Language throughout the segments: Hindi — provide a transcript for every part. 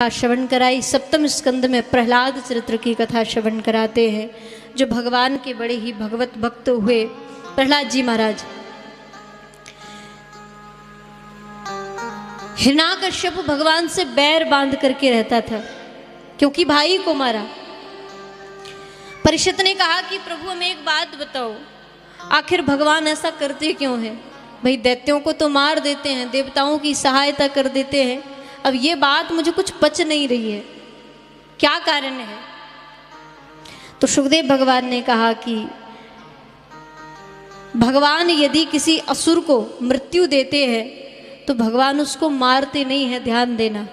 श्रवण कराई। सप्तम स्कंद में प्रहलाद चरित्र की कथा श्रवण कराते हैं, जो भगवान के बड़े ही भगवत भक्त हुए प्रहलाद जी महाराज। हिरण्याकश्यप भगवान से बैर बांध करके रहता था क्योंकि भाई को मारा। परिषद ने कहा कि प्रभु हमें एक बात बताओ, आखिर भगवान ऐसा करते क्यों हैं? भाई दैत्यों को तो मार देते हैं, देवताओं की सहायता कर देते हैं, अब ये बात मुझे कुछ पच नहीं रही है, क्या कारण है? तो सुखदेव भगवान ने कहा कि भगवान यदि किसी असुर को मृत्यु देते हैं तो भगवान उसको मारते नहीं है, ध्यान देना।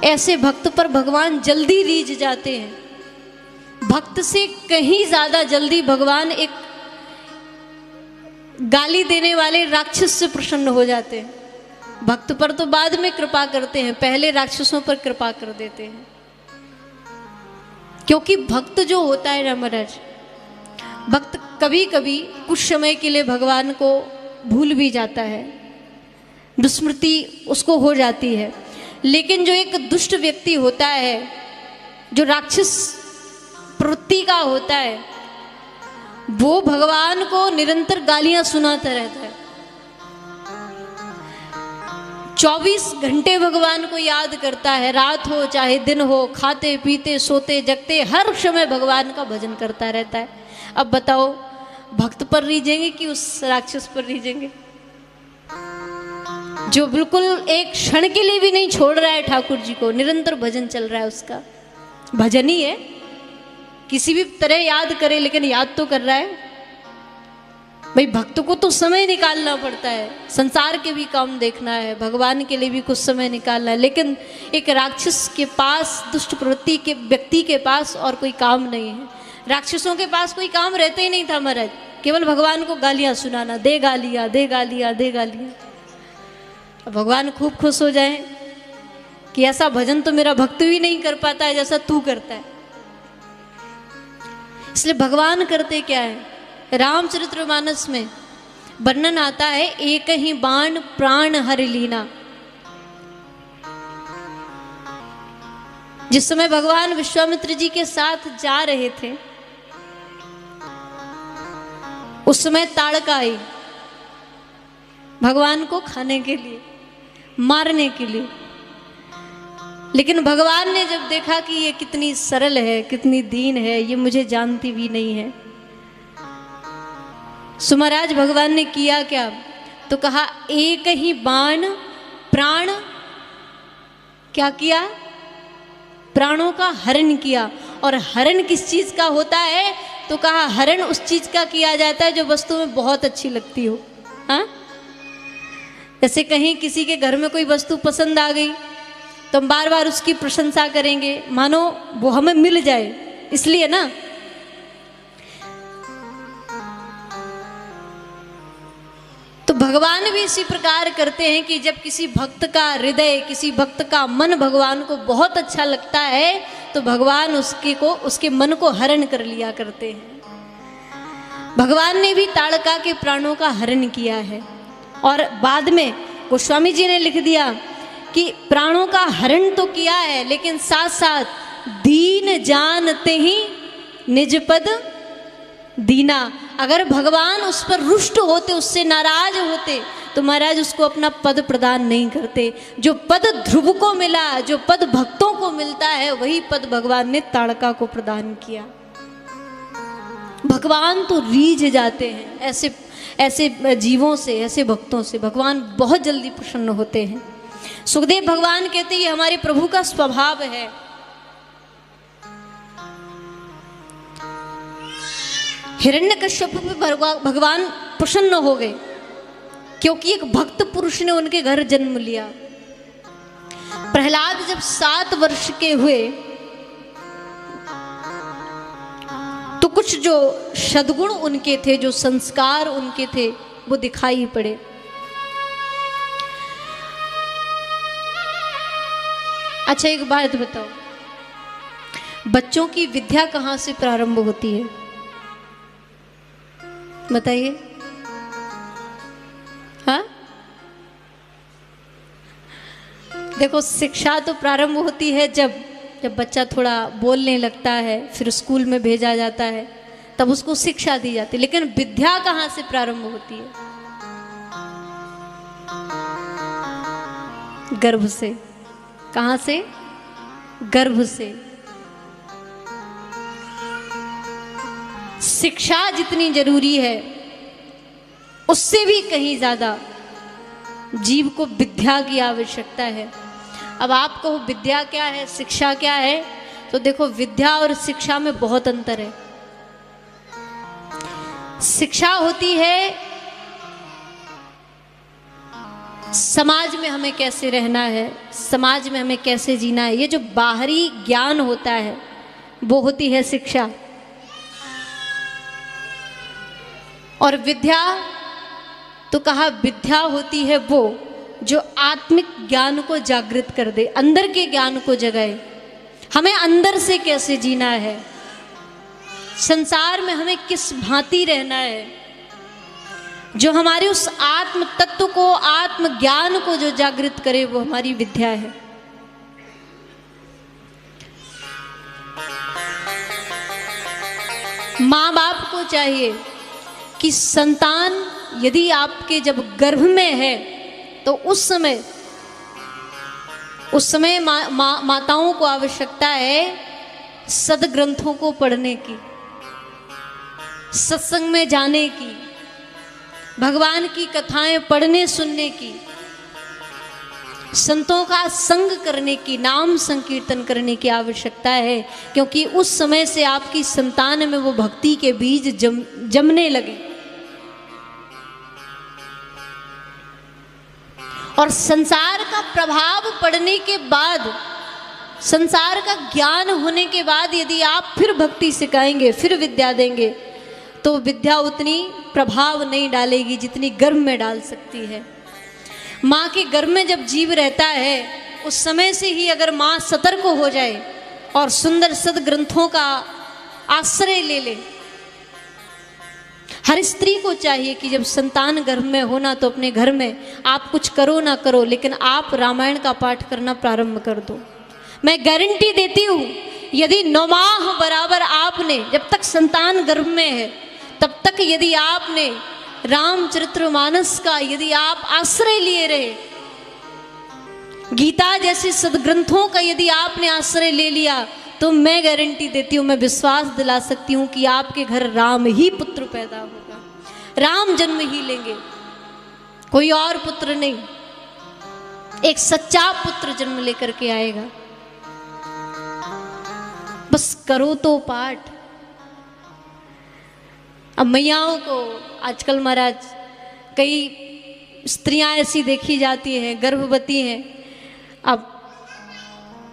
ऐसे भक्त पर भगवान जल्दी रीझ जाते हैं। भक्त से कहीं ज्यादा जल्दी भगवान एक गाली देने वाले राक्षस से प्रसन्न हो जाते हैं। भक्त पर तो बाद में कृपा करते हैं, पहले राक्षसों पर कृपा कर देते हैं। क्योंकि भक्त जो होता है ना महाराज, भक्त कभी कभी कुछ समय के लिए भगवान को भूल भी जाता है, विस्मृति उसको हो जाती है। लेकिन जो एक दुष्ट व्यक्ति होता है, जो राक्षस प्रवृत्ति का होता है, वो भगवान को निरंतर गालियां सुनाता रहता है। 24 घंटे भगवान को याद करता है, रात हो चाहे दिन हो, खाते पीते सोते जगते हर समय भगवान का भजन करता रहता है। अब बताओ, भक्त पर रीझेंगे कि उस राक्षस पर रीझेंगे जो बिल्कुल एक क्षण के लिए भी नहीं छोड़ रहा है ठाकुर जी को, निरंतर भजन चल रहा है, उसका भजन ही है, किसी भी तरह याद करे लेकिन याद तो कर रहा है। भाई भक्त को तो समय निकालना पड़ता है, संसार के भी काम देखना है, भगवान के लिए भी कुछ समय निकालना है। लेकिन एक राक्षस के पास, दुष्ट प्रवृत्ति के व्यक्ति के पास और कोई काम नहीं है। राक्षसों के पास कोई काम रहता ही नहीं था महाराज, केवल भगवान को गालियां सुनाना, दे गालियां दे गालियां दे गालियां। भगवान खूब खुश हो जाए कि ऐसा भजन तो मेरा भक्त भी नहीं कर पाता है जैसा तू करता है। इसलिए भगवान करते क्या है, रामचरितमानस में वर्णन आता है, एक ही बाण प्राण हर लीना। जिस समय भगवान विश्वामित्र जी के साथ जा रहे थे, उस समय ताड़का आई भगवान को खाने के लिए, मारने के लिए। लेकिन भगवान ने जब देखा कि ये कितनी सरल है, कितनी दीन है, ये मुझे जानती भी नहीं है, सो महाराज भगवान ने किया क्या, तो कहा एक ही बाण प्राण, क्या किया, प्राणों का हरण किया। और हरण किस चीज का होता है, तो कहा हरण उस चीज का किया जाता है जो वस्तु में बहुत अच्छी लगती हो। हाँ, जैसे कहीं किसी के घर में कोई वस्तु पसंद आ गई तो हम बार बार उसकी प्रशंसा करेंगे, मानो वो हमें मिल जाए, इसलिए ना। तो भगवान भी इसी प्रकार करते हैं कि जब किसी भक्त का हृदय, किसी भक्त का मन भगवान को बहुत अच्छा लगता है तो भगवान उसके मन को हरण कर लिया करते हैं। भगवान ने भी ताड़का के प्राणों का हरण किया है। और बाद में गोस्वामी जी ने लिख दिया कि प्राणों का हरण तो किया है, लेकिन साथ साथ दीन जानते ही निज पद दीना। अगर भगवान उस पर रुष्ट होते, उससे नाराज होते, तो महाराज उसको अपना पद प्रदान नहीं करते। जो पद ध्रुव को मिला, जो पद भक्तों को मिलता है, वही पद भगवान ने ताड़का को प्रदान किया। भगवान तो रीझ जाते हैं ऐसे जीवों से, ऐसे भक्तों से भगवान बहुत जल्दी प्रसन्न होते हैं। सुखदेव भगवान कहते हैं ये हमारे प्रभु का स्वभाव है। हिरण्यकश्यप पे भगवान प्रसन्न हो गए क्योंकि एक भक्त पुरुष ने उनके घर जन्म लिया। प्रहलाद जब 7 वर्ष के हुए तो कुछ जो सद्गुण उनके थे, जो संस्कार उनके थे, वो दिखाई पड़े। अच्छा एक बात बताओ, बच्चों की विद्या कहाँ से प्रारंभ होती है, बताइए? हाँ, देखो, शिक्षा तो प्रारंभ होती है जब बच्चा थोड़ा बोलने लगता है, फिर स्कूल में भेजा जाता है, तब उसको शिक्षा दी जाती है। लेकिन विद्या कहाँ से प्रारंभ होती है? गर्भ से। कहाँ से? गर्भ से। शिक्षा जितनी जरूरी है, उससे भी कहीं ज्यादा जीव को विद्या की आवश्यकता है। अब आप कहो विद्या क्या है, शिक्षा क्या है, तो देखो विद्या और शिक्षा में बहुत अंतर है। शिक्षा होती है समाज में हमें कैसे रहना है, समाज में हमें कैसे जीना है, ये जो बाहरी ज्ञान होता है वो होती है शिक्षा। और विद्या तो कहा, विद्या होती है वो जो आत्मिक ज्ञान को जागृत कर दे, अंदर के ज्ञान को जगाए। हमें अंदर से कैसे जीना है, संसार में हमें किस भांति रहना है, जो हमारे उस आत्म तत्व को, आत्म ज्ञान को जो जागृत करे, वो हमारी विद्या है। माँ बाप को चाहिए कि संतान यदि आपके जब गर्भ में है तो उस समय माताओं को आवश्यकता है सद्ग्रंथों को पढ़ने की, सत्संग में जाने की, भगवान की कथाएं पढ़ने सुनने की, संतों का संग करने की, नाम संकीर्तन करने की आवश्यकता है। क्योंकि उस समय से आपकी संतान में वो भक्ति के बीज जमने लगे। और संसार का प्रभाव पड़ने के बाद, संसार का ज्ञान होने के बाद यदि आप फिर भक्ति सिखाएंगे, फिर विद्या देंगे, तो विद्या उतनी प्रभाव नहीं डालेगी जितनी गर्भ में डाल सकती है। माँ के गर्भ में जब जीव रहता है, उस समय से ही अगर माँ सतर्क हो जाए और सुंदर सद्ग्रंथों का आश्रय ले ले। हर स्त्री को चाहिए कि जब संतान गर्भ में होना तो अपने घर में आप कुछ करो ना करो, लेकिन आप रामायण का पाठ करना प्रारंभ कर दो। मैं गारंटी देती हूँ, यदि 9 माह बराबर आपने, जब तक संतान गर्भ में है तब तक यदि आपने रामचरितमानस का यदि आप आश्रय लिए रहे, गीता जैसे सद्ग्रंथों का यदि आपने आश्रय ले लिया, तो मैं गारंटी देती हूँ, मैं विश्वास दिला सकती हूँ कि आपके घर राम ही पुत्र पैदा होगा, राम जन्म ही लेंगे, कोई और पुत्र नहीं, एक सच्चा पुत्र जन्म लेकर के आएगा। बस करो तो पाठ। अब मैयाओं को आजकल महाराज कई स्त्रियां ऐसी देखी जाती हैं, गर्भवती हैं। अब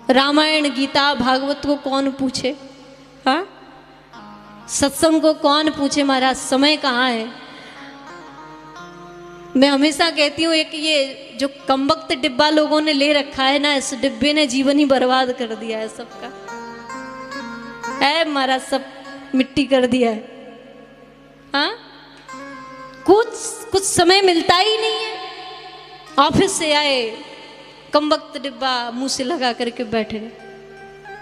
रामायण गीता भागवत को कौन पूछे, हाँ, सत्संग को कौन पूछे महाराज, समय कहाँ है। मैं हमेशा कहती हूँ, एक ये जो कमबख्त डिब्बा लोगों ने ले रखा है ना, इस डिब्बे ने जीवन ही बर्बाद कर दिया है सबका, है महाराज, सब मिट्टी कर दिया है। हाँ, कुछ समय मिलता ही नहीं है। ऑफिस से आए, कमबख्त डिब्बा मुंह से लगा करके बैठे,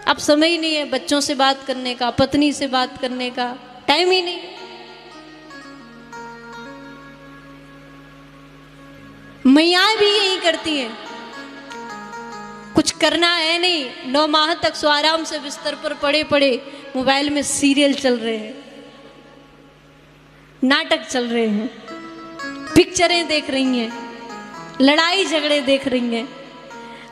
अब समय ही नहीं है बच्चों से बात करने का, पत्नी से बात करने का टाइम ही नहीं। मैयाँ भी यही करती हैं, कुछ करना है नहीं, 9 माह तक सो आराम से बिस्तर पर पड़े पड़े मोबाइल में सीरियल चल रहे हैं, नाटक चल रहे हैं, पिक्चरें देख रही हैं, लड़ाई झगड़े देख रही हैं।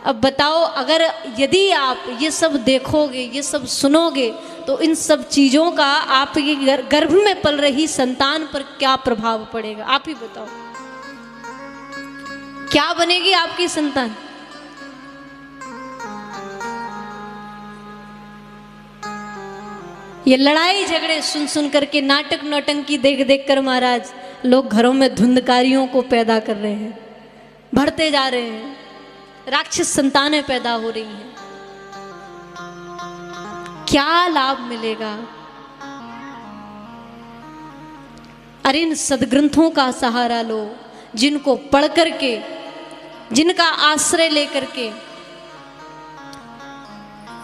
अब बताओ, अगर यदि आप ये सब देखोगे, ये सब सुनोगे, तो इन सब चीज़ों का आपके गर्भ में पल रही संतान पर क्या प्रभाव पड़ेगा, आप ही बताओ। क्या बनेगी आपकी संतान? ये लड़ाई झगड़े सुन सुन करके, नाटक नौटंकी देख देख कर महाराज लोग घरों में धुंधकारियों को पैदा कर रहे हैं, बढ़ते जा रहे हैं, राक्षस संतानें पैदा हो रही हैं। क्या लाभ मिलेगा? अरे इन सद्ग्रंथों का सहारा लो, जिनको पढ़ करके, जिनका आश्रय लेकर के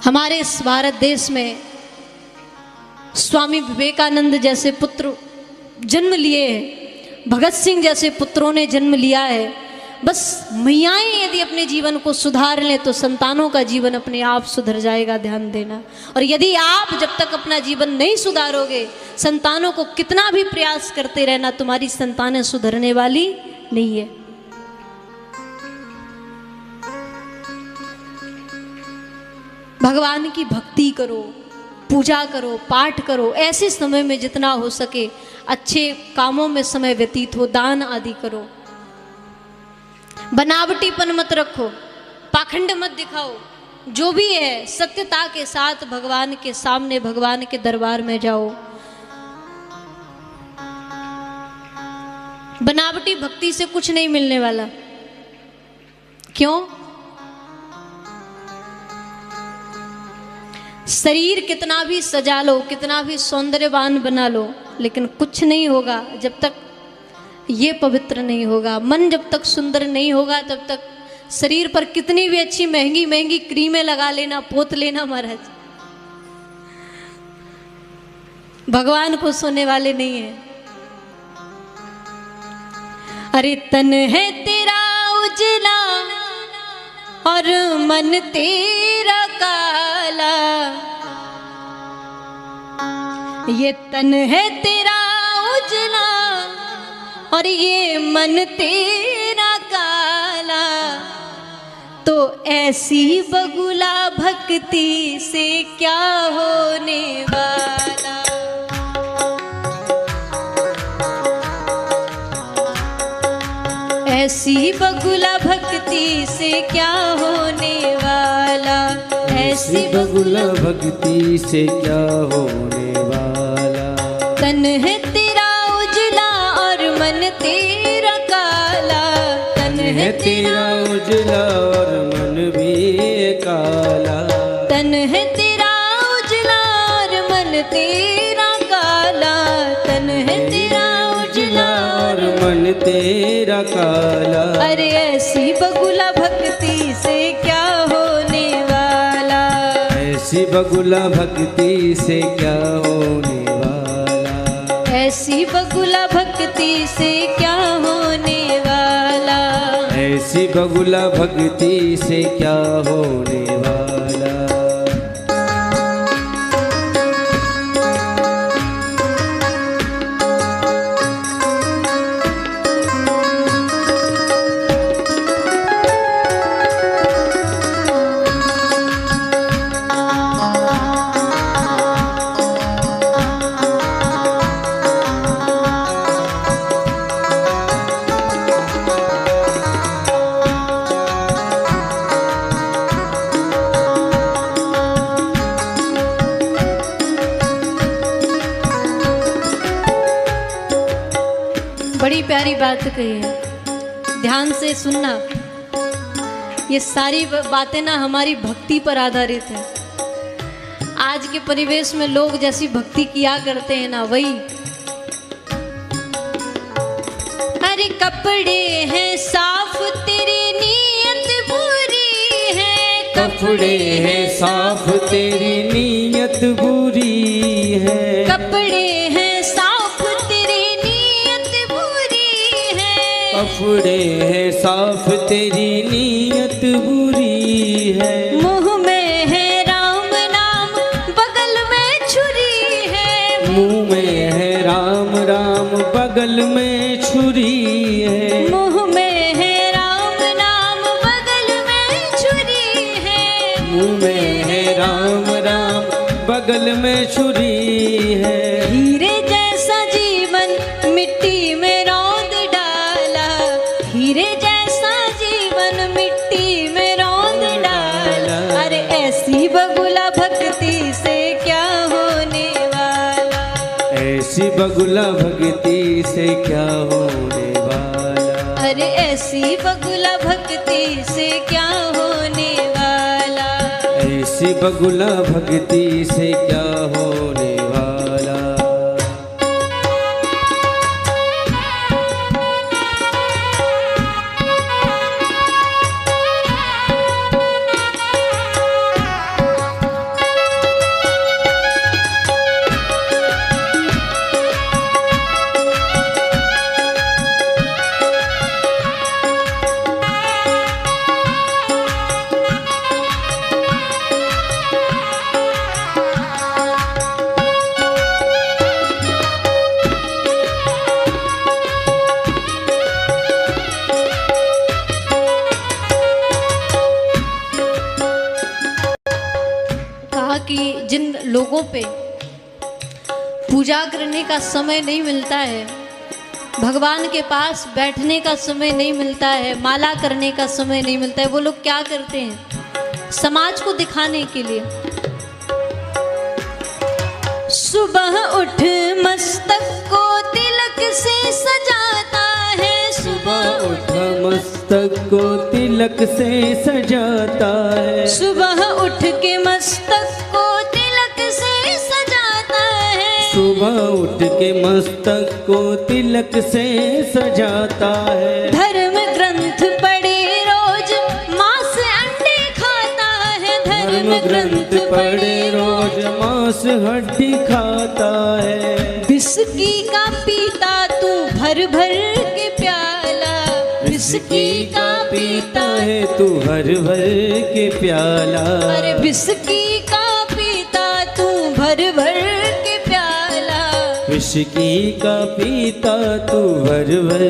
हमारे इस भारत देश में स्वामी विवेकानंद जैसे पुत्र जन्म लिए हैं, भगत सिंह जैसे पुत्रों ने जन्म लिया है। बस मैयाएं यदि अपने जीवन को सुधार लें तो संतानों का जीवन अपने आप सुधर जाएगा, ध्यान देना। और यदि आप जब तक अपना जीवन नहीं सुधारोगे, संतानों को कितना भी प्रयास करते रहना, तुम्हारी संतानें सुधरने वाली नहीं है। भगवान की भक्ति करो, पूजा करो, पाठ करो, ऐसे समय में जितना हो सके अच्छे कामों में समय व्यतीत हो, दान आदि करो। बनावटीपन मत रखो, पाखंड मत दिखाओ, जो भी है सत्यता के साथ भगवान के सामने, भगवान के दरबार में जाओ। बनावटी भक्ति से कुछ नहीं मिलने वाला। क्यों? शरीर कितना भी सजा लो, कितना भी सौंदर्यवान बना लो, लेकिन कुछ नहीं होगा जब तक ये पवित्र नहीं होगा। मन जब तक सुंदर नहीं होगा तब तक शरीर पर कितनी भी अच्छी महंगी महंगी क्रीमें लगा लेना, पोत लेना, महाराज भगवान को सोने वाले नहीं है। अरे तन है तेरा उजला और मन तेरा काला, ये तन है तेरा उजला और ये मन तेरा काला, तो ऐसी बगुला भक्ति से क्या होने वाला। ऐसी बगुला भक्ति से क्या होने वाला, ऐसी बगुला भक्ति से क्या होने वाला। तन है तेरा उजला और मन तेरा काला, तन है तेरा उजला और मन भी काला, तन है तेरा उजला और मन तेरा काला, तन है तेरा उजला और मन तेरा काला। अरे ऐसी बगुला भक्ति से क्या होने वाला, ऐसी बगुला भक्ति से क्या होने वाला, ऐसी बगुला भक्ति से क्या होने वाला, ऐसी बगुला भक्ति से क्या होने वाला। बड़ी प्यारी बात कही है, ध्यान से सुनना। ये सारी बातें ना हमारी भक्ति पर आधारित है। आज के परिवेश में लोग जैसी भक्ति किया करते हैं ना, वही। अरे कपड़े हैं साफ तेरी नीयत बुरी है, कपड़े हैं साफ तेरी नीयत बुरी है, कपड़े हैं साफ तेरी नीयत बुरी है, कपड़े हैं साफ तेरी नीयत बुरी है। मुंह में है राम नाम बगल में छुरी है, मुंह में है राम राम बगल में छुरी है, मुंह में है राम नाम बगल में छुरी है, मुंह में है राम राम बगल में छुरी है। हीरे जैसा जीवन मिट्टी में रौंद डाला, हीरे जैसा जीवन मिट्टी में रौंद डाला। अरे ऐसी बगुला भक्ति से क्या होने वाला, ऐसी बगुला भक्ति से क्या होने वाला, अरे ऐसी बगुला भक्ति से क्या होने वाला, ऐसी बगुला भक्ति से क्या होने वाला। कहा कि जिन लोगों पे पूजा करने का समय नहीं मिलता है, भगवान के पास बैठने का समय नहीं मिलता है, माला करने का समय नहीं मिलता है, वो लोग क्या करते हैं समाज को दिखाने के लिए? सुबह उठ मस्तक को तिलक से सजाता है, सुबह उठ मस्तक को तिलक से सजाता है, सुबह उठ के मस्तक को तिलक से सजाता है, सुबह उठ के मस्तक को तिलक से सजाता है। धर्म ग्रंथ पढ़े रोज मांस अंडे खाता है, धर्म ग्रंथ पढ़े रोज मांस हड्डी खाता है। विस्की का पीता तू भर भर के प्याला, विस्की का पीता है तू भर भर के प्याला, अरे विस्की का पीता तू भर भर के प्याला, विस्की का पीता तू भर भर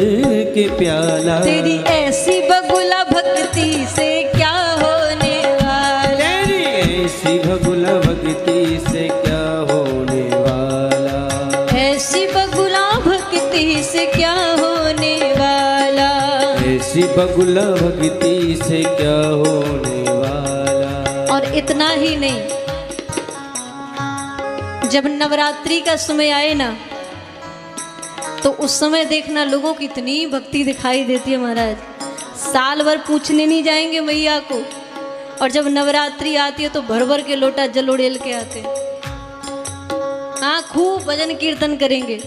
के प्याला। तेरी ऐसी बगुला भक्ति से क्या होने वाला, तेरी ऐसी बगुला भक्ति से क्या होने वाला, ऐसी बगुला भक्ति से क्या होने वाला, ऐसी बगुला भक्ति से क्या होने वाला। और इतना ही नहीं, जब नवरात्रि का समय आए ना तो उस समय देखना लोगों की इतनी भक्ति दिखाई देती है महाराज, साल भर पूछने नहीं जाएंगे मैया को, और जब नवरात्रि आती है तो भर भर के लोटा जल उड़ेल के आते हैं। हाँ, खूब भजन कीर्तन करेंगे,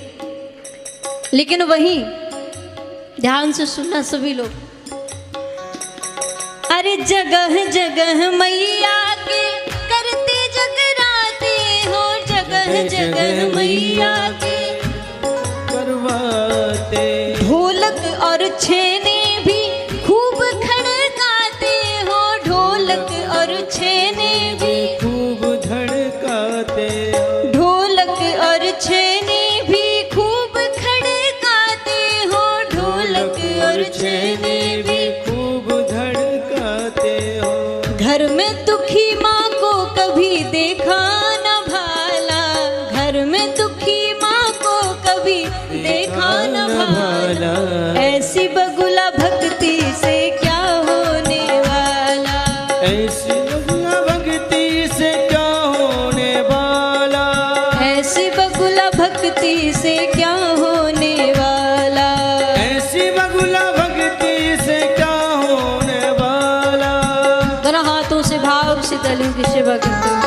लेकिन वहीं ध्यान से सुनना सभी लोग, अरे जगह जगह मैया के करते जगराते हो, जगह जगह मैया के करवाते, ढोलक और छेने भी खूब खड़काते हो, ढोलक और छेने भी खूब धड़काते, ढोलक और छेने भी खूब खड़काते हो, ढोलक और छेने भी खूब धड़काते हो। घर में दुखी माँ को कभी देखा न भाला, घर में दुखी माँ को कभी देखा न भाला, ऐसी बगुला भक्ति से क्या होने वाला, ऐसी बगुला भक्ति से क्या होने वाला, ऐसी बगुला भक्ति से क्या होने वाला, ऐसी बगुला भक्ति से क्या होने वाला। दोनों हाथों से भाव से तालियों की सेवा करते हैं।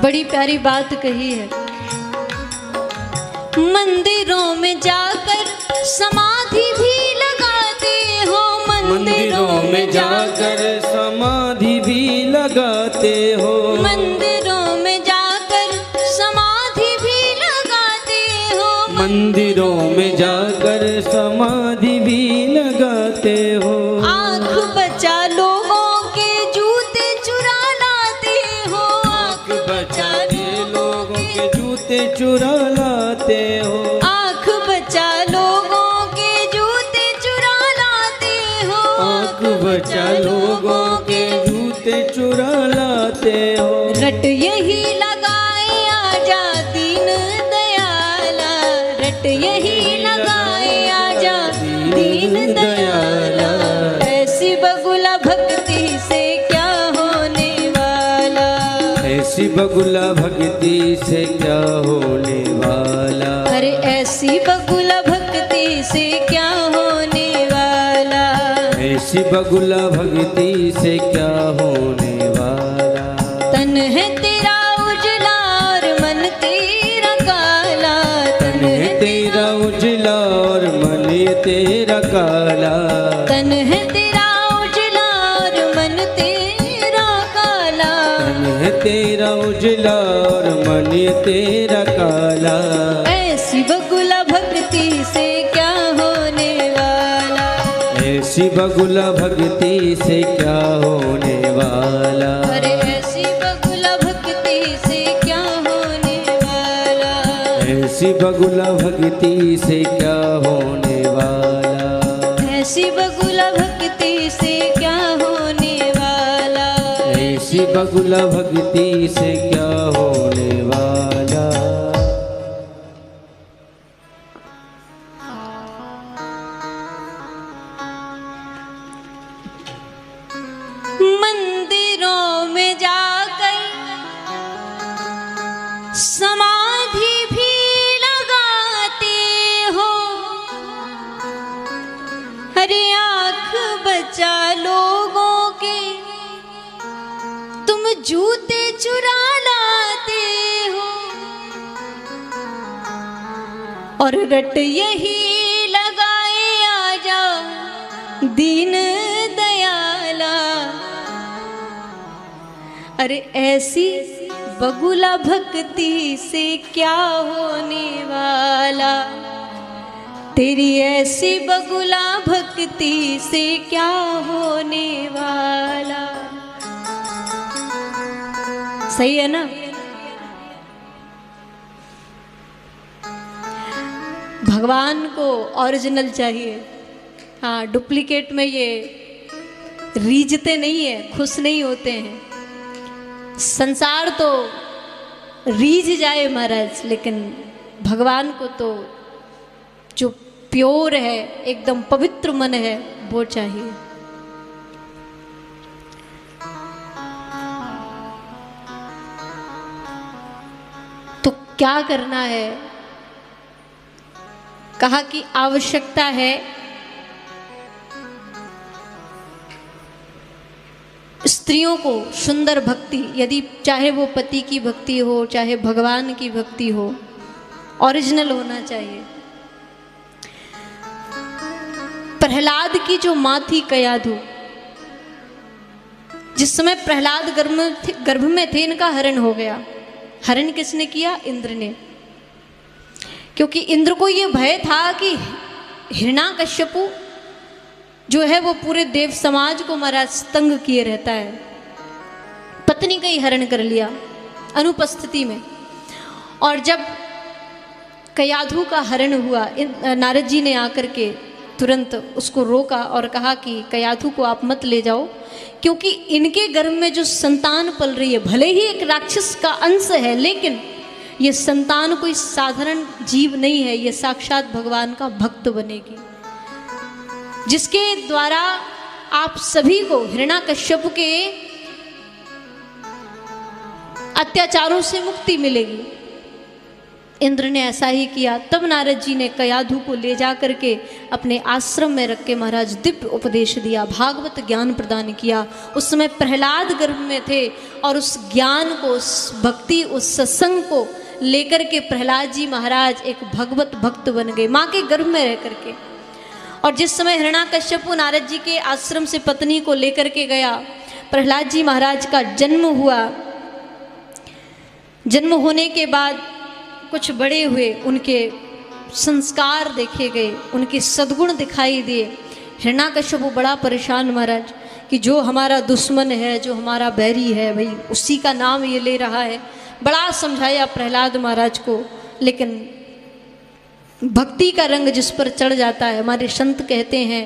बड़ी प्यारी बात कही है, मंदिरों में जाकर समाधि भी लगाते हो, मंदिरों में जाकर समाधि भी लगाते हो, मंदिरों में जाकर समाधि भी लगाते हो, मंदिरों में जाकर समाधि भी लगाते हो। आँख बचा लोगों के जूते चुरा लाते हो, आँख बचा लोगों के जूते चुरा लाते हो, आँख बचा लोगों के जूते चुरा लाते हो, आँख बचा लोगों के जूते चुरा लाते हो। रट यही लगाए आजा दीन दयाला, रट यही लगाए आजा दीन दयाला, ऐसी बगुला भक्ति से क्या होने वाला, ऐसी बगुला भक्ति से क्या होने वाला, अरे ऐसी बगुला भक्ति से क्या होने वाला, ऐसी बगुला भक्ति से क्या होने वाला। तन है तेरा उजला और मन तेरा काला, तन है तेरा उजला और मन तेरा काला, तन है तेरा उजला और मन तेरा काला, तन उजला और मन तेरा काला। ऐसी बगुला भक्ति से क्या होने वाला, ऐसी बगुला भक्ति से क्या होने वाला। अरे ऐसी बगुला भक्ति से क्या होने वाला, ऐसी बगुला भक्ति से क्या होने वाला। ऐसी बगुला भक्ति से क्या होने वाला, ऐसी बगुला भक्ति से क्या होने वाला। मंदिरों में जाकर समाधि भी लगाते हो, अरे आँख बचा लोगों के तुम जूते चुरा लाते हो, और रट यही लगाए आजा दीन दयाला। अरे ऐसी बगुला भक्ति से क्या होने वाला, तेरी ऐसी बगुला भक्ति से क्या होने वाला। सही है ना। भगवान को ओरिजिनल चाहिए, हाँ डुप्लीकेट में ये रीझते नहीं है, खुश नहीं होते हैं। संसार तो रीझ जाए महाराज, लेकिन भगवान को तो जो प्योर है, एकदम पवित्र मन है, वो चाहिए। तो क्या करना है, कहा कि आवश्यकता है स्त्रियों को सुंदर भक्ति, यदि चाहे वो पति की भक्ति हो चाहे भगवान की भक्ति हो, ओरिजिनल होना चाहिए। प्रहलाद की जो माँ थी कयाधु, जिस समय प्रहलाद गर्भ में थे, इनका हरण हो गया। हरण किसने किया? इंद्र ने। क्योंकि इंद्र को ये भय था कि हिरण्याकश्यपु जो है वो पूरे देव समाज को महाराज तंग किए रहता है। पत्नी का ही हरण कर लिया अनुपस्थिति में। और जब कयाधु का हरण हुआ, नारद जी ने आकर के तुरंत उसको रोका और कहा कि कयाधु को आप मत ले जाओ, क्योंकि इनके गर्भ में जो संतान पल रही है, भले ही एक राक्षस का अंश है, लेकिन ये संतान कोई साधारण जीव नहीं है, ये साक्षात भगवान का भक्त बनेगी, जिसके द्वारा आप सभी को हिरण्याकश्यप के अत्याचारों से मुक्ति मिलेगी। इंद्र ने ऐसा ही किया। तब नारद जी ने कयाधु को ले जा करके अपने आश्रम में रख के महाराज दिव्य उपदेश दिया, भागवत ज्ञान प्रदान किया। उस समय प्रहलाद गर्भ में थे और उस ज्ञान को, उस भक्ति, उस सत्संग को लेकर के प्रहलाद जी महाराज एक भगवत भक्त बन गए, माँ के गर्भ में रह करके। और जिस समय हिरण्याकश्यपु नारद जी के आश्रम से पत्नी को लेकर के गया, प्रहलाद जी महाराज का जन्म हुआ। जन्म होने के बाद कुछ बड़े हुए, उनके संस्कार देखे गए, उनके सद्गुण दिखाई दिए। हिरण्याकश्यपु बड़ा परेशान महाराज कि जो हमारा दुश्मन है, जो हमारा बैरी है, भाई उसी का नाम ये ले रहा है। बड़ा समझाया प्रहलाद महाराज को, लेकिन भक्ति का रंग जिस पर चढ़ जाता है, हमारे संत कहते हैं,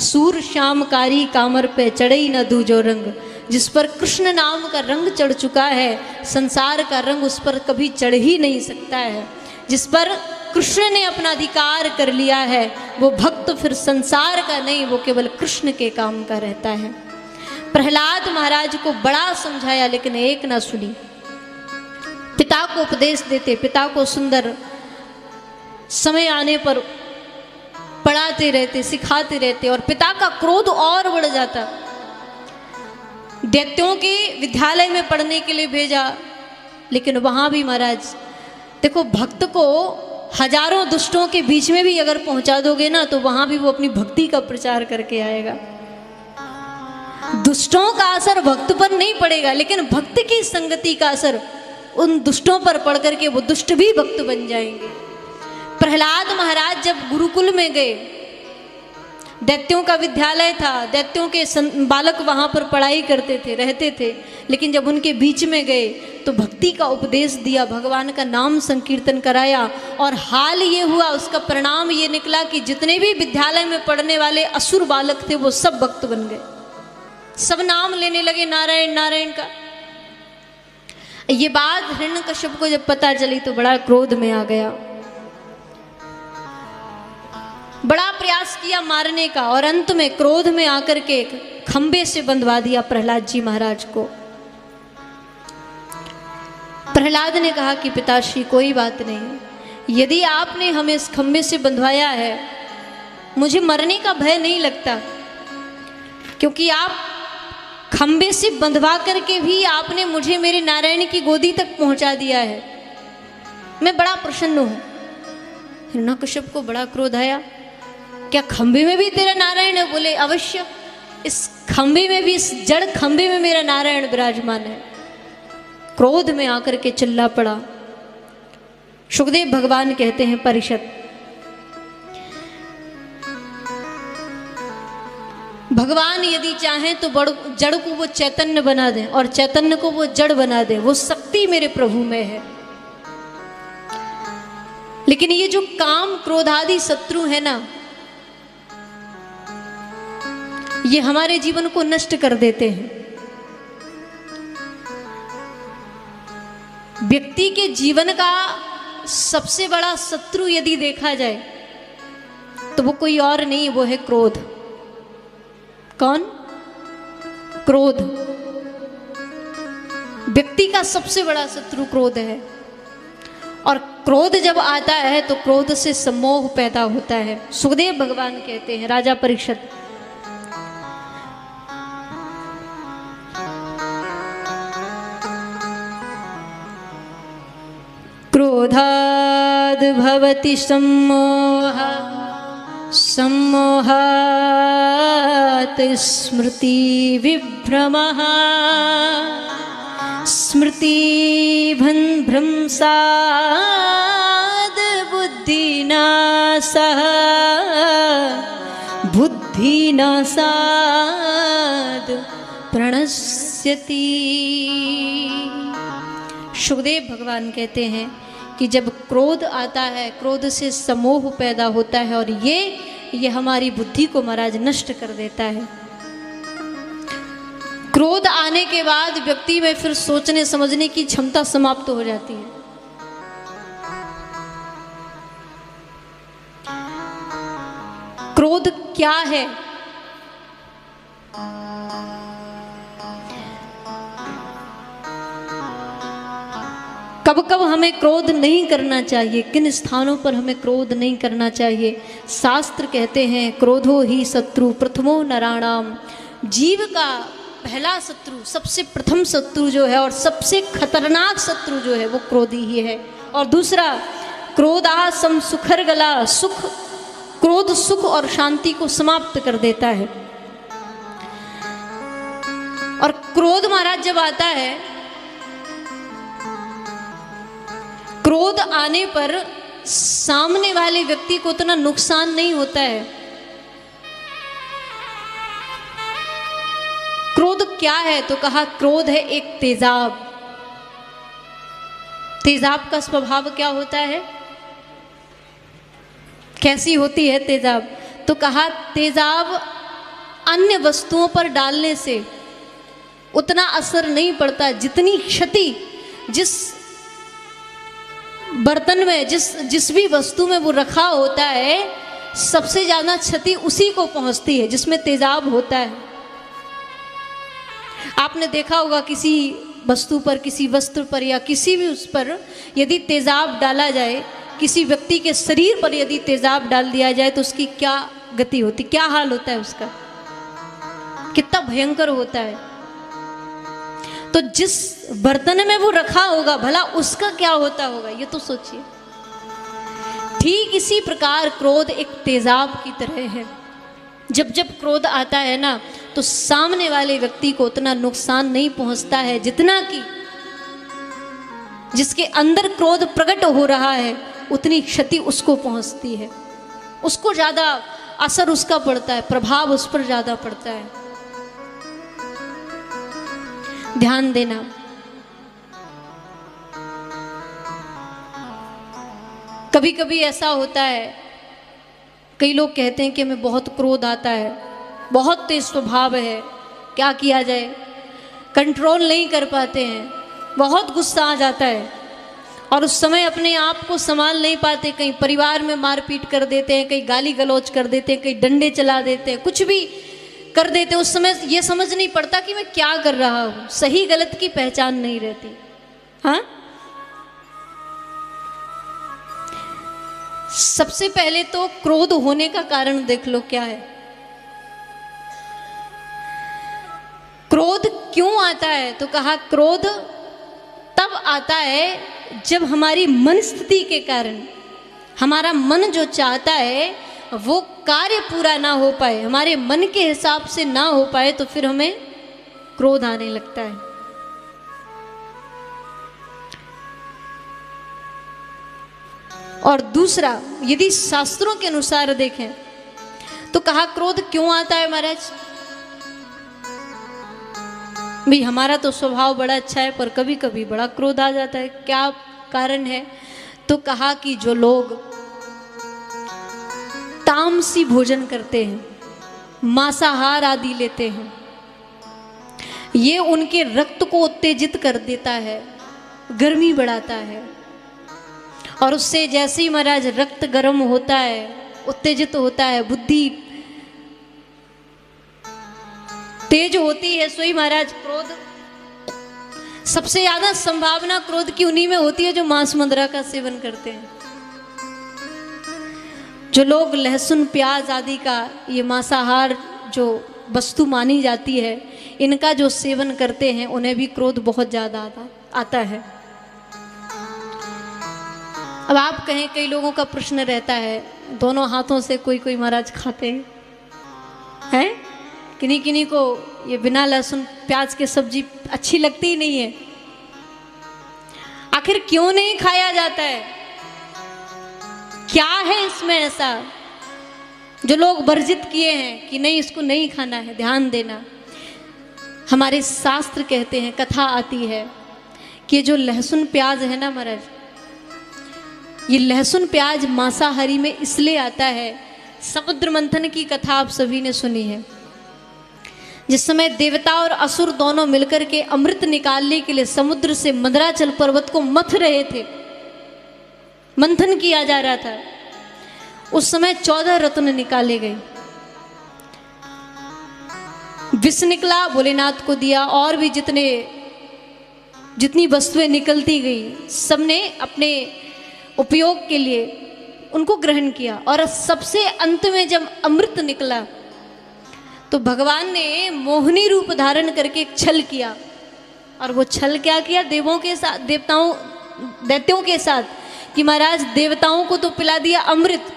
सूर श्यामकारी कामर पे चढ़ई न दूजो रंग। जिस पर कृष्ण नाम का रंग चढ़ चुका है, संसार का रंग उस पर कभी चढ़ ही नहीं सकता है। जिस पर कृष्ण ने अपना अधिकार कर लिया है, वो भक्त फिर संसार का नहीं, वो केवल कृष्ण के काम का रहता है। प्रहलाद महाराज को बड़ा समझाया, लेकिन एक ना सुनी। पिता को उपदेश देते, पिता को सुंदर समय आने पर पढ़ाते रहते, सिखाते रहते, और पिता का क्रोध और बढ़ जाता। दैत्यों के विद्यालय में पढ़ने के लिए भेजा, लेकिन वहाँ भी महाराज देखो, भक्त को हजारों दुष्टों के बीच में भी अगर पहुंचा दोगे ना, तो वहाँ भी वो अपनी भक्ति का प्रचार करके आएगा। दुष्टों का असर भक्त पर नहीं पड़ेगा, लेकिन भक्त की संगति का असर उन दुष्टों पर पड़ करके वो दुष्ट भी भक्त बन जाएंगे। प्रहलाद महाराज जब गुरुकुल में गए, दैत्यों का विद्यालय था, दैत्यों के बालक वहाँ पर पढ़ाई करते थे, रहते थे, लेकिन जब उनके बीच में गए तो भक्ति का उपदेश दिया, भगवान का नाम संकीर्तन कराया, और हाल ये हुआ, उसका परिणाम ये निकला कि जितने भी विद्यालय में पढ़ने वाले असुर बालक थे वो सब भक्त बन गए, सब नाम लेने लगे नारायण नारायण का। ये बात हिरण्यकश्यप को जब पता चली तो बड़ा क्रोध में आ गया, बड़ा प्रयास किया मारने का, और अंत में क्रोध में आकर के खंबे से बंधवा दिया प्रहलाद जी महाराज को। प्रहलाद ने कहा कि पिताश्री कोई बात नहीं, यदि आपने हमें इस खंबे से बंधवाया है, मुझे मरने का भय नहीं लगता, क्योंकि आप खंबे से बंधवा करके भी आपने मुझे मेरे नारायण की गोदी तक पहुंचा दिया है, मैं बड़ा प्रसन्न हूं। हिरण्यकश्यप को बड़ा क्रोध आया, क्या खंबे में भी तेरा नारायण है? बोले अवश्य, इस खंबे में भी, इस जड़ खंबे में मेरा नारायण विराजमान है। क्रोध में आकर के चिल्ला पड़ा। सुखदेव भगवान कहते हैं परिषद, भगवान यदि चाहें तो जड़ को वो चैतन्य बना दें और चैतन्य को वो जड़ बना दें, वो शक्ति मेरे प्रभु में है। लेकिन ये जो काम क्रोध आदि शत्रु है ना, ये हमारे जीवन को नष्ट कर देते हैं। व्यक्ति के जीवन का सबसे बड़ा शत्रु यदि देखा जाए तो वो कोई और नहीं, वो है क्रोध। कौन? क्रोध। व्यक्ति का सबसे बड़ा शत्रु क्रोध है, और क्रोध जब आता है तो क्रोध से सम्मोह पैदा होता है। सुखदेव भगवान कहते हैं, राजा परीक्षित, क्रोधाद् भवति सम्मोहः, सम्मोहात् स्मृति विभ्रमः, स्मृति भ्रंशाद् बुद्धिनाशः, बुद्धिनाशाद् प्रणश्यति। सुखदेव भगवान कहते हैं कि जब क्रोध आता है, क्रोध से समोह पैदा होता है, और ये हमारी बुद्धि को महाराज नष्ट कर देता है। क्रोध आने के बाद व्यक्ति में फिर सोचने समझने की क्षमता समाप्त हो जाती है। क्रोध क्या है? कब कब हमें क्रोध नहीं करना चाहिए, किन स्थानों पर हमें क्रोध नहीं करना चाहिए? शास्त्र कहते हैं क्रोधो ही शत्रु प्रथमो नराणाम। जीव का पहला शत्रु, सबसे प्रथम शत्रु जो है और सबसे खतरनाक शत्रु जो है वो क्रोधी ही है। और दूसरा, क्रोधासम सुखर गला, सुख, क्रोध सुख और शांति को समाप्त कर देता है। और क्रोध महाराज जब आता है, क्रोध आने पर सामने वाले व्यक्ति को उतना नुकसान नहीं होता है। क्रोध क्या है? तो कहा क्रोध है एक तेजाब। तेजाब का स्वभाव क्या होता है? कैसी होती है तेजाब? तो कहा तेजाब अन्य वस्तुओं पर डालने से उतना असर नहीं पड़ता, जितनी क्षति जिस बर्तन में, जिस भी वस्तु में वो रखा होता है, सबसे ज्यादा क्षति उसी को पहुंचती है जिसमें तेजाब होता है। आपने देखा होगा किसी वस्तु पर, किसी वस्त्र पर या किसी भी उस पर यदि तेजाब डाला जाए, किसी व्यक्ति के शरीर पर यदि तेजाब डाल दिया जाए तो उसकी क्या गति होती, क्या हाल होता है उसका, कितना भयंकर होता है। तो जिस बर्तन में वो रखा होगा भला उसका क्या होता होगा, ये तो सोचिए। ठीक इसी प्रकार क्रोध एक तेजाब की तरह है। जब जब क्रोध आता है ना, तो सामने वाले व्यक्ति को उतना नुकसान नहीं पहुंचता है जितना कि जिसके अंदर क्रोध प्रकट हो रहा है उतनी क्षति उसको पहुंचती है, उसको ज्यादा असर उसका पड़ता है, प्रभाव उस पर ज्यादा पड़ता है। ध्यान देना। कभी कभी ऐसा होता है, कई लोग कहते हैं कि हमें बहुत क्रोध आता है, बहुत तेज स्वभाव है, क्या किया जाए, कंट्रोल नहीं कर पाते हैं, बहुत गुस्सा आ जाता है और उस समय अपने आप को संभाल नहीं पाते, कहीं परिवार में मारपीट कर देते हैं, कहीं गाली गलौज कर देते हैं, कहीं डंडे चला देते हैं, कुछ भी कर देते हैं। उस समय ये समझ नहीं पड़ता कि मैं क्या कर रहा हूँ, सही गलत की पहचान नहीं रहती। हाँ, सबसे पहले तो क्रोध होने का कारण देख लो क्या है। क्रोध क्यों आता है? तो कहा क्रोध तब आता है जब हमारी मन स्थिति के कारण हमारा मन जो चाहता है वो कार्य पूरा ना हो पाए, हमारे मन के हिसाब से ना हो पाए, तो फिर हमें क्रोध आने लगता है। और दूसरा, यदि शास्त्रों के अनुसार देखें तो कहा क्रोध क्यों आता है महाराज? भाई हमारा तो स्वभाव बड़ा अच्छा है पर कभी कभी बड़ा क्रोध आ जाता है, क्या कारण है? तो कहा कि जो लोग तामसी भोजन करते हैं, मांसाहार आदि लेते हैं, ये उनके रक्त को उत्तेजित कर देता है, गर्मी बढ़ाता है, और उससे जैसे ही महाराज रक्त गर्म होता है, उत्तेजित होता है, बुद्धि तेज होती है, सोई महाराज क्रोध। सबसे ज्यादा संभावना क्रोध की उन्हीं में होती है जो मांस मदिरा का सेवन करते हैं। जो लोग लहसुन प्याज आदि का, ये मांसाहार जो वस्तु मानी जाती है, इनका जो सेवन करते हैं उन्हें भी क्रोध बहुत ज्यादा आता है। अब आप कहें, कई लोगों का प्रश्न रहता है, दोनों हाथों से कोई कोई महाराज खाते हैं, किन्हीं किन्हीं को ये बिना लहसुन प्याज के सब्जी अच्छी लगती ही नहीं है। आखिर क्यों नहीं खाया जाता है? क्या है इसमें ऐसा जो लोग वर्जित किए हैं कि नहीं, इसको नहीं खाना है? ध्यान देना, हमारे शास्त्र कहते हैं, कथा आती है कि जो लहसुन प्याज है ना महाराज, ये लहसुन प्याज मांसाहारी में इसलिए आता है, समुद्र मंथन की कथा आप सभी ने सुनी है, जिस समय देवता और असुर दोनों मिलकर के अमृत निकालने के लिए समुद्र से मंदराचल पर्वत को मथ रहे थे, मंथन किया जा रहा था। उस समय 14 रत्न निकाले गए, विष निकला, भोलेनाथ को दिया, और भी जितनी वस्तुएं निकलती गई सबने अपने उपयोग के लिए उनको ग्रहण किया। और सबसे अंत में जब अमृत निकला तो भगवान ने मोहिनी रूप धारण करके एक छल किया, और वो छल क्या किया? देवों के साथ, दैत्यों के साथ, कि महाराज देवताओं को तो पिला दिया अमृत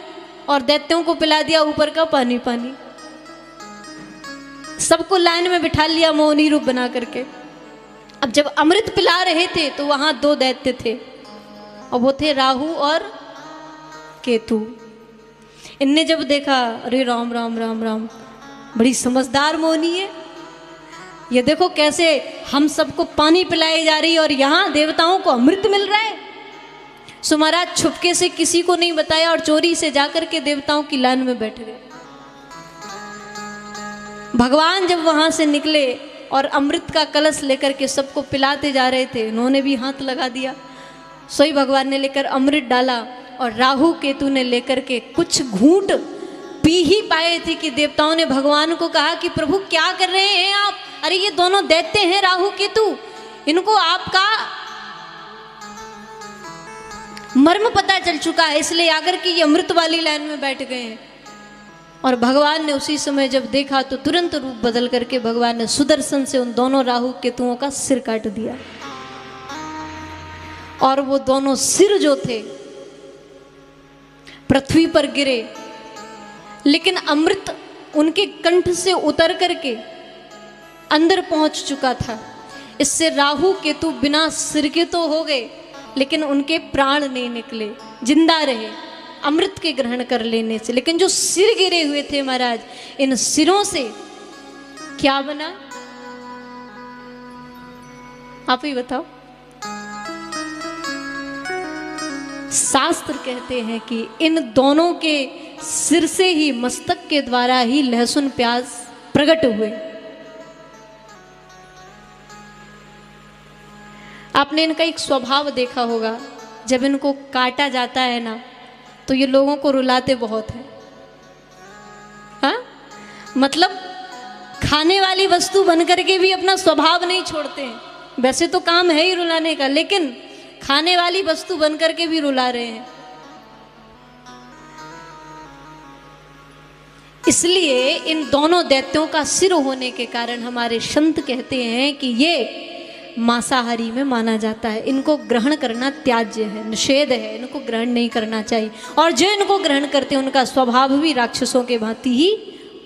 और दैत्यों को पिला दिया ऊपर का पानी पानी, सबको लाइन में बिठा लिया मोहिनी रूप बना करके। अब जब अमृत पिला रहे थे तो वहां 2 दैत्य थे, और वो थे राहु और केतु। इनने जब देखा, अरे राम राम राम राम, बड़ी समझदार मोहिनी है, ये देखो कैसे हम सबको पानी पिलाई जा रही है और यहाँ देवताओं को अमृत मिल रहा है। सो महाराज छुपके से किसी को नहीं बताया और चोरी से जाकर के देवताओं की लाइन में बैठ गए। भगवान जब वहां से निकले और अमृत का कलश लेकर के सबको पिलाते जा रहे थे, उन्होंने भी हाथ लगा दिया, सोई भगवान ने लेकर अमृत डाला, और राहु केतु ने लेकर के कुछ घूंट पी ही पाए थे कि देवताओं ने भगवान को कहा कि प्रभु क्या कर रहे हैं आप? अरे ये दोनों दैत्य हैं राहु केतु, इनको आपका मर्म पता चल चुका है, इसलिए आकर के ये अमृत वाली लाइन में बैठ गए हैं। और भगवान ने उसी समय जब देखा तो तुरंत रूप बदल करके भगवान ने सुदर्शन से उन दोनों राहु केतुओं का सिर काट दिया, और वो दोनों सिर जो थे पृथ्वी पर गिरे, लेकिन अमृत उनके कंठ से उतर करके अंदर पहुंच चुका था। इससे राहु केतु बिना सिर के तो हो गए, लेकिन उनके प्राण नहीं निकले, जिंदा रहे अमृत के ग्रहण कर लेने से। लेकिन जो सिर गिरे हुए थे महाराज, इन सिरों से क्या बना, आप ही बताओ। शास्त्र कहते हैं कि इन दोनों के सिर से ही, मस्तक के द्वारा ही लहसुन प्याज प्रकट हुए। आपने इनका एक स्वभाव देखा होगा, जब इनको काटा जाता है ना तो ये लोगों को रुलाते बहुत हैं। हाँ, मतलब खाने वाली वस्तु बनकर के भी अपना स्वभाव नहीं छोड़ते हैं। वैसे तो काम है ही रुलाने का, लेकिन खाने वाली वस्तु बनकर के भी रुला रहे हैं। इसलिए इन दोनों दैत्यों का सिर होने के कारण हमारे संत कहते हैं कि ये मांसाहारी में माना जाता है, इनको ग्रहण करना त्याज्य है, निषेध है, इनको ग्रहण नहीं करना चाहिए। और जो इनको ग्रहण करते हैं उनका स्वभाव भी राक्षसों के भांति ही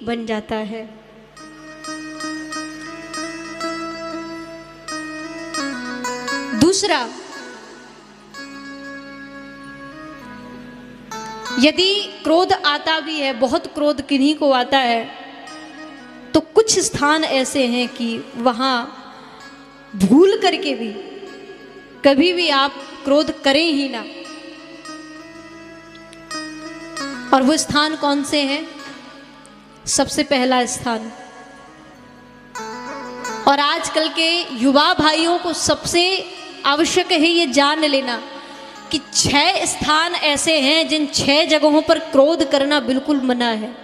बन जाता है। दूसरा, यदि क्रोध आता भी है, बहुत क्रोध किन्हीं को आता है, तो कुछ स्थान ऐसे हैं कि वहां भूल करके भी कभी भी आप क्रोध करें ही ना। और वो स्थान कौन से हैं? सबसे पहला स्थान, और आजकल के युवा भाइयों को सबसे आवश्यक है ये जान लेना कि 6 स्थान ऐसे हैं जिन 6 जगहों पर क्रोध करना बिल्कुल मना है,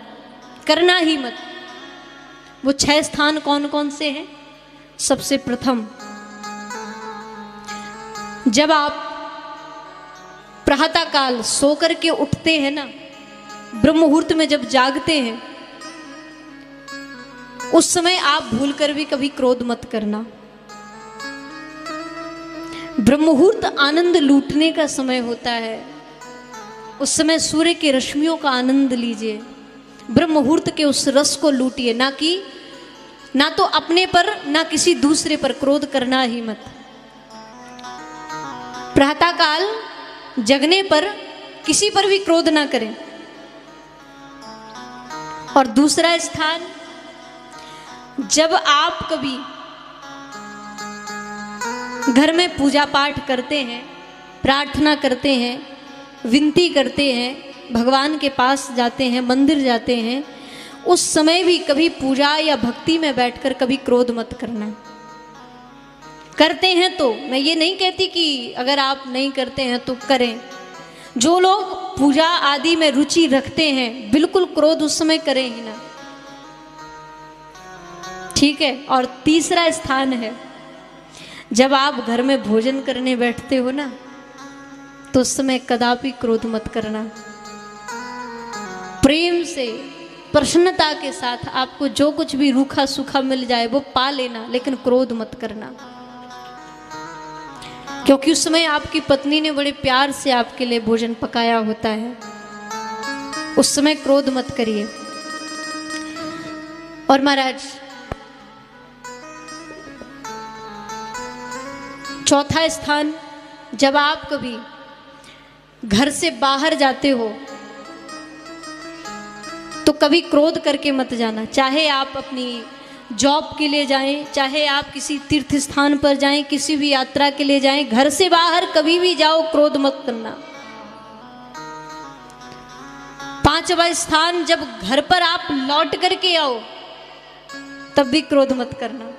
करना ही मत। वो 6 स्थान कौन कौन से हैं? सबसे प्रथम, जब आप प्रातः काल सो करके उठते हैं ना, ब्रह्म मुहूर्त में जब जागते हैं, उस समय आप भूलकर भी कभी क्रोध मत करना। ब्रह्म मुहूर्त आनंद लूटने का समय होता है, उस समय सूर्य की रश्मियों का आनंद लीजिए, ब्रह्म मुहूर्त के उस रस को लूटिए, ना तो अपने पर ना किसी दूसरे पर क्रोध करना ही मत। प्रातः काल जगने पर किसी पर भी क्रोध ना करें। और दूसरा स्थान, जब आप कभी घर में पूजा पाठ करते हैं, प्रार्थना करते हैं, विनती करते हैं, भगवान के पास जाते हैं, मंदिर जाते हैं, उस समय भी कभी पूजा या भक्ति में बैठकर कभी क्रोध मत करना। करते हैं तो, मैं ये नहीं कहती कि अगर आप नहीं करते हैं तो करें। जो लोग पूजा आदि में रुचि रखते हैं, बिल्कुल क्रोध उस समय करें ही ना, ठीक है। और तीसरा स्थान है, जब आप घर में भोजन करने बैठते हो ना, तो उस समय कदापि क्रोध मत करना। प्रेम से, प्रसन्नता के साथ आपको जो कुछ भी रूखा सूखा मिल जाए वो पा लेना, लेकिन क्रोध मत करना। क्योंकि उस समय आपकी पत्नी ने बड़े प्यार से आपके लिए भोजन पकाया होता है, उस समय क्रोध मत करिए। और महाराज, चौथा स्थान, जब आप कभी घर से बाहर जाते हो तो कभी क्रोध करके मत जाना। चाहे आप अपनी जॉब के लिए जाएं, चाहे आप किसी तीर्थ स्थान पर जाएं, किसी भी यात्रा के लिए जाएं, घर से बाहर कभी भी जाओ, क्रोध मत करना। 5वां स्थान, जब घर पर आप लौट करके आओ तब भी क्रोध मत करना।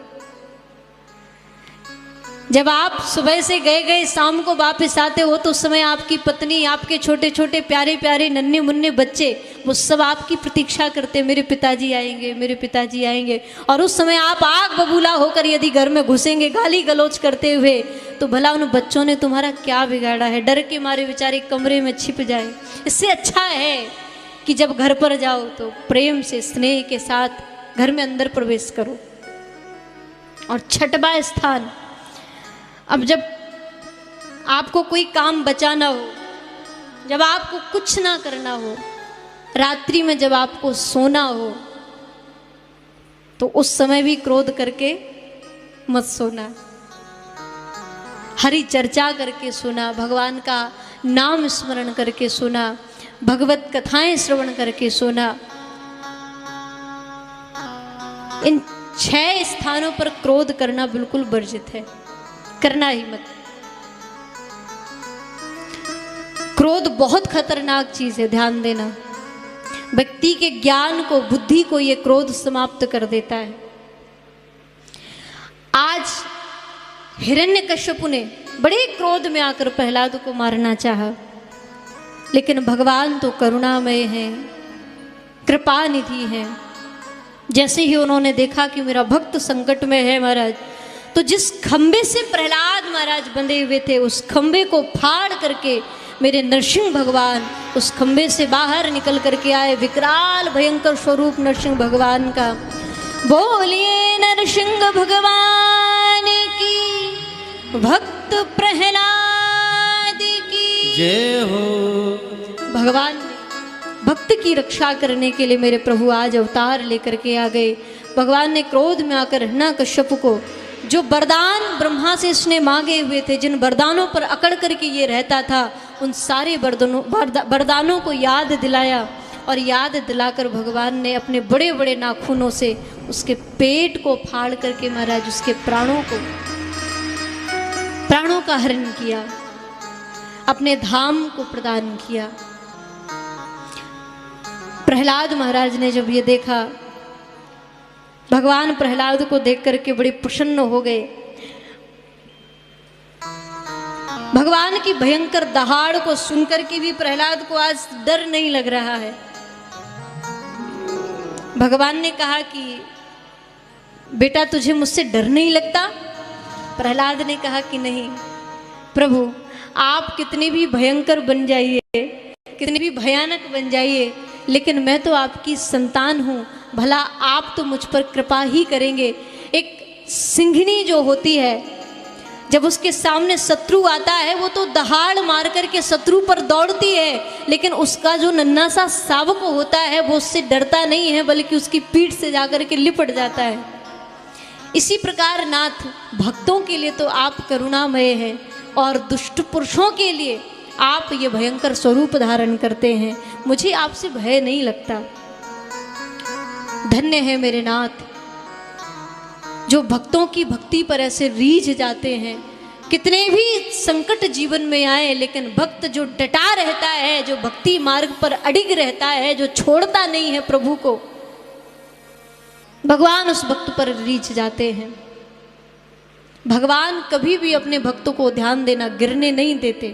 जब आप सुबह से गए शाम को वापस आते हो तो उस समय आपकी पत्नी, आपके छोटे छोटे प्यारे प्यारे नन्हे मुन्ने बच्चे, वो सब आपकी प्रतीक्षा करते, मेरे पिताजी आएंगे, मेरे पिताजी आएंगे। और उस समय आप आग बबूला होकर यदि घर में घुसेंगे गाली गलौज करते हुए, तो भला उन बच्चों ने तुम्हारा क्या बिगाड़ा है, डर के मारे बेचारे कमरे में छिप जाए। इससे अच्छा है कि जब घर पर जाओ तो प्रेम से, स्नेह के साथ घर में अंदर प्रवेश करो। और 6वां स्थान, अब जब आपको कोई काम बचाना हो, जब आपको कुछ ना करना हो, रात्रि में जब आपको सोना हो, तो उस समय भी क्रोध करके मत सोना। हरि चर्चा करके सुना, भगवान का नाम स्मरण करके सुना, भगवत कथाएं श्रवण करके सुना। इन 6 स्थानों पर क्रोध करना बिल्कुल वर्जित है, करना ही मत। क्रोध बहुत खतरनाक चीज है, ध्यान देना। व्यक्ति के ज्ञान को, बुद्धि को ये क्रोध समाप्त कर देता है। आज हिरण्यकश्यपु ने बड़े क्रोध में आकर प्रहलाद को मारना चाहा, लेकिन भगवान तो करुणामय हैं, कृपा निधि हैं। जैसे ही उन्होंने देखा कि मेरा भक्त संकट में है महाराज, तो जिस खंबे से प्रहलाद महाराज बंधे हुए थे उस खंबे को फाड़ करके मेरे नरसिंह भगवान उस खंबे से बाहर निकल करके आए। विकराल भयंकर स्वरूप नरसिंह भगवान का। बोलिए नरसिंह भगवान की, भक्त प्रहलाद की जय हो। भगवान ने भक्त की रक्षा करने के लिए मेरे प्रभु आज अवतार लेकर के आ गए। भगवान ने क्रोध में आकर हिरण्यकश्यप को, जो वरदान ब्रह्मा से इसने मांगे हुए थे, जिन वरदानों पर अकड़ करके ये रहता था, उन सारे वरदानों को याद दिलाया। और याद दिलाकर भगवान ने अपने बड़े बड़े नाखूनों से उसके पेट को फाड़ करके महाराज उसके प्राणों का हरण किया, अपने धाम को प्रदान किया। प्रहलाद महाराज ने जब ये देखा, भगवान प्रहलाद को देख करके बड़े प्रसन्न हो गए। भगवान की भयंकर दहाड़ को सुनकर के भी प्रहलाद को आज डर नहीं लग रहा है। भगवान ने कहा कि बेटा तुझे मुझसे डर नहीं लगता? प्रहलाद ने कहा कि नहीं प्रभु, आप कितने भी भयंकर बन जाइए, कितने भी भयानक बन जाइए, लेकिन मैं तो आपकी संतान हूँ, भला आप तो मुझ पर कृपा ही करेंगे। एक सिंघनी जो होती है, जब उसके सामने शत्रु आता है वो तो दहाड़ मार करके शत्रु पर दौड़ती है, लेकिन उसका जो नन्हा सा शावक होता है वो उससे डरता नहीं है, बल्कि उसकी पीठ से जाकर के लिपट जाता है। इसी प्रकार नाथ, भक्तों के लिए तो आप करुणामय हैं और दुष्ट पुरुषों के लिए आप ये भयंकर स्वरूप धारण करते हैं। मुझे आपसे भय नहीं लगता। धन्य है मेरे नाथ जो भक्तों की भक्ति पर ऐसे रीझ जाते हैं। कितने भी संकट जीवन में आए, लेकिन भक्त जो डटा रहता है, जो भक्ति मार्ग पर अडिग रहता है, जो छोड़ता नहीं है प्रभु को, भगवान उस भक्त पर रीझ जाते हैं। भगवान कभी भी अपने भक्तों को ध्यान देना गिरने नहीं देते।